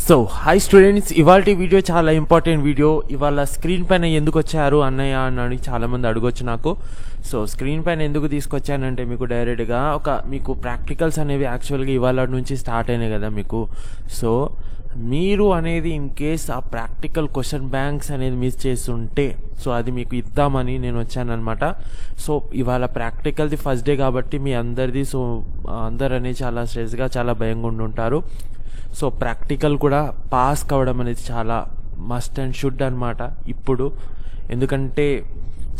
So hi students, ఇవాళ video చాలా important video. ఇవాళ స్క్రీన్ పైన ఎందుకు వచ్చారు అన్నయ్య అని చాలామంది అడగొచ్చు నాకు. సో స్క్రీన్ పైన ఎందుకు తీసుకొచ్చానంటే మీకు డైరెక్ట్గా మీకు ప్రాక్టికల్స్ అనేవి యాక్చువల్గా ఇవాళ నుంచి స్టార్ట్ అయినాయి కదా మీకు. సో మీరు అనేది ఇన్ కేస్ ఆ ప్రాక్టికల్ క్వశ్చన్ బ్యాంక్స్ అనేది మిస్ చేస్తుంటే సో అది మీకు ఇద్దామని నేను వచ్చానమాట. సో ఇవాళ ప్రాక్టికల్ది ఫస్ట్ డే కాబట్టి మీ అందరిది సో అందరు అనేది చాలా స్ట్రెస్గా చాలా భయంగా ఉండుంటారు. సో ప్రాక్టికల్ కూడా పాస్ కావడం అనేది చాలా మస్ట్ అండ్ షుడ్ అనమాట ఇప్పుడు. ఎందుకంటే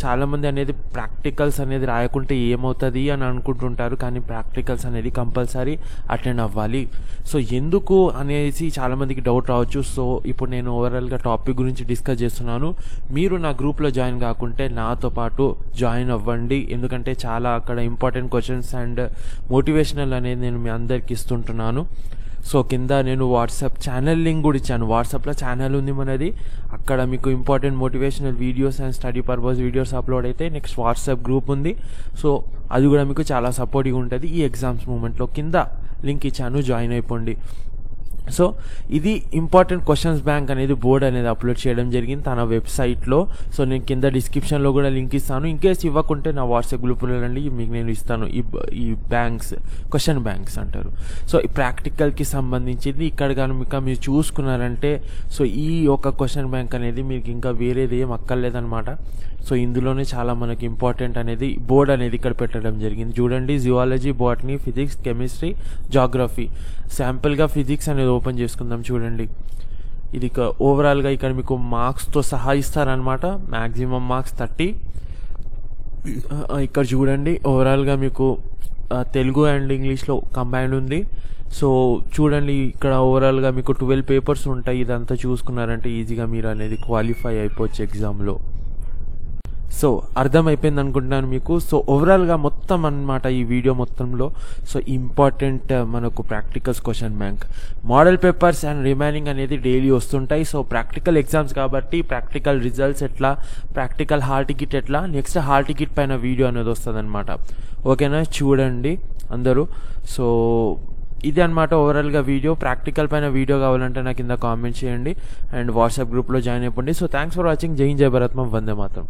చాలామంది అనేది ప్రాక్టికల్స్ అనేది రాయకుంటే ఏమవుతుంది అని అనుకుంటుంటారు, కానీ ప్రాక్టికల్స్ అనేది కంపల్సరీ అటెండ్ అవ్వాలి. సో ఎందుకు అనేసి చాలామందికి డౌట్ రావచ్చు. సో ఇప్పుడు నేను ఓవరాల్గా టాపిక్ గురించి డిస్కస్ చేస్తున్నాను. మీరు నా గ్రూప్లో జాయిన్ కాకుంటే నాతో పాటు జాయిన్ అవ్వండి, ఎందుకంటే చాలా అక్కడ ఇంపార్టెంట్ క్వశ్చన్స్ అండ్ మోటివేషనల్ అనేది నేను మీ అందరికి ఇస్తుంటున్నాను. సో కింద నేను వాట్సాప్ ఛానల్ లింక్ కూడా ఇచ్చాను. వాట్సాప్లో ఛానల్ ఉంది మనది, అక్కడ మీకు important motivational videos and study purpose videos upload అయితే నెక్స్ట్ వాట్సాప్ గ్రూప్ ఉంది. సో అది కూడా మీకు చాలా సపోర్టివ్గా ఉంటుంది ఈ ఎగ్జామ్స్ మూమెంట్లో. కింద లింక్ ఇచ్చాను, జాయిన్ అయిపోండి. సో ఇది ఇంపార్టెంట్ క్వశ్చన్స్ బ్యాంక్ అనేది బోర్డ్ అనేది అప్లోడ్ చేయడం జరిగింది తన వెబ్సైట్లో. సో నేను కింద డిస్క్రిప్షన్లో కూడా లింక్ ఇస్తాను. ఇన్ కేస్ ఇవ్వకుంటే నా వాట్సాప్ గ్రూప్లో రండి, మీకు నేను ఇస్తాను. ఈ బ్యాంక్స్ క్వశ్చన్ బ్యాంక్స్ అంటారు. సో ఈ ప్రాక్టికల్కి సంబంధించింది ఇక్కడ కనుక మీరు చూసుకున్నారంటే సో ఈ ఒక క్వశ్చన్ బ్యాంక్ అనేది మీకు ఇంకా వేరేది ఏం అక్కర్లేదనమాట. సో ఇందులోనే చాలా మనకి ఇంపార్టెంట్ అనేది బోర్డ్ అనేది ఇక్కడ పెట్టడం జరిగింది. చూడండి, geology, botany, physics, chemistry, geography. శాంపుల్గా ఫిజిక్స్ అనేది ఓపెన్ చేసుకుందాం. చూడండి, ఇది ఓవరాల్గా ఇక్కడ మీకు మార్క్స్తో సహా ఇస్తారనమాట. Maximum marks 30. ఇక్కడ చూడండి, ఓవరాల్గా మీకు తెలుగు అండ్ ఇంగ్లీష్లో కంబైన్డ్ ఉంది. సో చూడండి, ఇక్కడ ఓవరాల్గా మీకు 12 పేపర్స్ ఉంటాయి. ఇదంతా చూసుకున్నారంటే ఈజీగా మీరు అనేది క్వాలిఫై అయిపోవచ్చు ఎగ్జామ్లో. సో అర్థమైపోయింది అనుకుంటున్నాను మీకు. సో ఓవరాల్గా మొత్తం అన్నమాట ఈ వీడియో మొత్తంలో సో ఇంపార్టెంట్ మనకు practicals question bank, model papers and remaining అనేది డైలీ వస్తుంటాయి. సో ప్రాక్టికల్ ఎగ్జామ్స్ కాబట్టి ప్రాక్టికల్ రిజల్ట్స్ ఎట్లా, ప్రాక్టికల్ హాల్ టికెట్ ఎట్లా, నెక్స్ట్ హాల్ టికెట్ పైన వీడియో అనేది వస్తుంది అనమాట. ఓకేనా, చూడండి అందరూ. సో ఇది అనమాట ఓవరాల్గా వీడియో. ప్రాక్టికల్ పైన వీడియో కావాలంటే నాకు కింద కామెంట్ చేయండి అండ్ వాట్సాప్ గ్రూప్లో జాయిన్ అయిపోండి. So thanks for watching. జై హింద్, జై భారత్, వందే మాతరం.